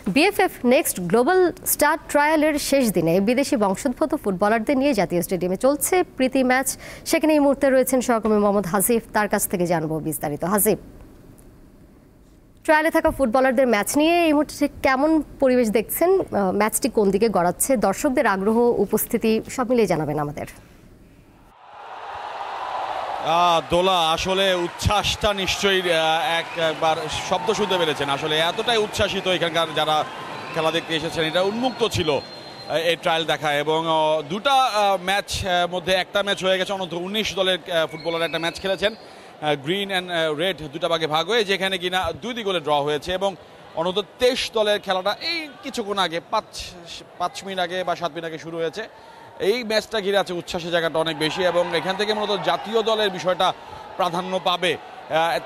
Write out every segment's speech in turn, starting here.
BFF next global star ট্রায়ালের শেষ দিনে বিদেশি বংশোদ্ভূত ফুটবলারদের নিয়ে জাতীয় স্টেডিয়ামে চলছে প্রীতি ম্যাচ। সেখানে এই মুহূর্তে রয়েছেন সহকর্মী মোহাম্মদ হাসিফ, তার কাছ থেকে জানবো বিস্তারিত। হাসিফ, ট্রায়ালে থাকা ফুটবলারদের ম্যাচ নিয়ে এই মুহূর্তে কেমন পরিবেশ দেখছেন? ম্যাচটি কোন দিকে গড়াচ্ছে? দর্শকদের আগ্রহ, উপস্থিতি সব মিলিয়ে জানাবেন আমাদের। দোলা, আসলে উচ্ছ্বাসটা নিশ্চয়ই একবার শব্দ শুনতে পেরেছেন। আসলে এতটাই উচ্ছ্বাসিত এখানকার যারা খেলা দেখতে এসেছেন, এটা উন্মুক্ত ছিল এই ট্রায়াল দেখা। এবং দুটা ম্যাচ মধ্যে একটা ম্যাচ হয়ে গেছে, অনন্ত 19 দলের ফুটবলার একটা ম্যাচ খেলেছেন গ্রিন অ্যান্ড রেড দুটা ভাগে ভাগ হয়ে, যেখানে কিনা 2 গোলে ড্র হয়েছে। এবং অনন্ত 23 দলের খেলাটা এই কিছুক্ষণ আগে 5 মিনিট আগে বা 7 মিনিট আগে শুরু হয়েছে। এই ম্যাচটা ঘিরে আছে উচ্ছ্বাসের জায়গাটা অনেক বেশি, এবং এখান থেকে মূলত জাতীয় দলের বিষয়টা প্রাধান্য পাবে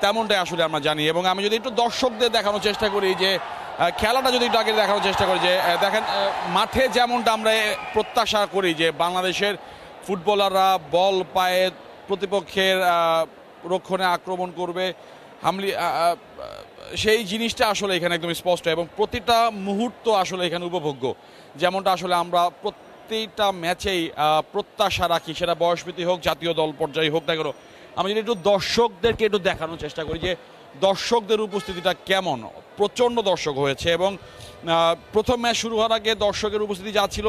তেমনটাই আসলে আমরা জানি। এবং আমি যদি একটু দর্শকদের দেখানোর চেষ্টা করি, যে খেলাটা যদি একটু আগে দেখানোর চেষ্টা করি, যে দেখেন মাঠে যেমনটা আমরা প্রত্যাশা করি যে বাংলাদেশের ফুটবলাররা বল পায়ে প্রতিপক্ষের রক্ষণে আক্রমণ করবে, সেই জিনিসটা আসলে এখানে একদম স্পষ্ট, এবং প্রতিটা মুহূর্ত আসলে এখানে উপভোগ্য। যেমনটা আসলে আমরা প্রতিটা ম্যাচেই প্রত্যাশা রাখি, সেটা বয়সভিত্তি হোক, জাতীয় দল পর্যায়ে হোক না কেন। আমি যদি একটু দর্শকদেরকে একটু দেখানোর চেষ্টা করি যে দর্শকদের উপস্থিতিটা কেমন। প্রচণ্ড দর্শক হয়েছে, এবং প্রথম ম্যাচ শুরু হওয়ার আগে দর্শকের উপস্থিতি যা ছিল,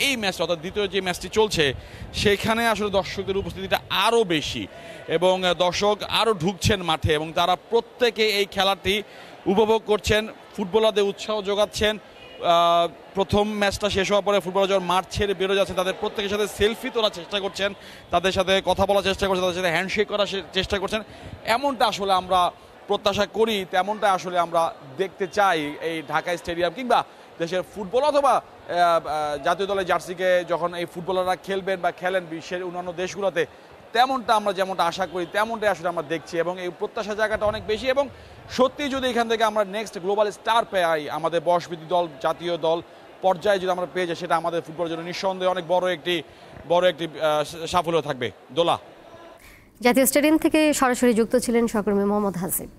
এই ম্যাচটা অর্থাৎ দ্বিতীয় যে ম্যাচটি চলছে সেখানে আসলে দর্শকদের উপস্থিতিটা আরও বেশি, এবং দর্শক আরও ঢুকছেন মাঠে, এবং তারা প্রত্যেকে এই খেলাটি উপভোগ করছেন, ফুটবলারদের উৎসাহ যোগাচ্ছেন। প্রথম ম্যাচটা শেষ হওয়ার পরে ফুটবলার যখন মাঠ ছেড়ে বেরো যাচ্ছেন, তাদের প্রত্যেকের সাথে সেলফি তোলার চেষ্টা করছেন, তাদের সাথে কথা বলার চেষ্টা করছেন, তাদের সাথে হ্যান্ডশেক করার চেষ্টা করছেন। এমনটা আসলে আমরা প্রত্যাশা করি, তেমনটা আসলে আমরা দেখতে চাই এই ঢাকা স্টেডিয়াম কিংবা দেশের ফুটবল অথবা জাতীয় দলের জার্সিকে যখন এই ফুটবলাররা খেলবেন বা খেলেন বিশ্বের অন্যান্য দেশগুলোতে, তেমনটা আমরা যেমনটা আশা করি তেমনটাই আসলে আমরা দেখছি। এবং এই প্রত্যাশা জায়গাটা অনেক বেশি, এবং সত্যি যদি এখান থেকে আমরা নেক্সট গ্লোবাল স্টার পাই, আমাদের বয়সভিত্তিক দল জাতীয় দল পর্যায়ে যদি আমরা পেয়ে যাই, সেটা আমাদের ফুটবলের জন্য নিঃসন্দেহে অনেক বড় একটি সাফল্য থাকবে। দোলা, জাতীয় স্টেডিয়াম থেকে সরাসরি যুক্ত ছিলেন সহকর্মী মোহাম্মদ হাসিফ।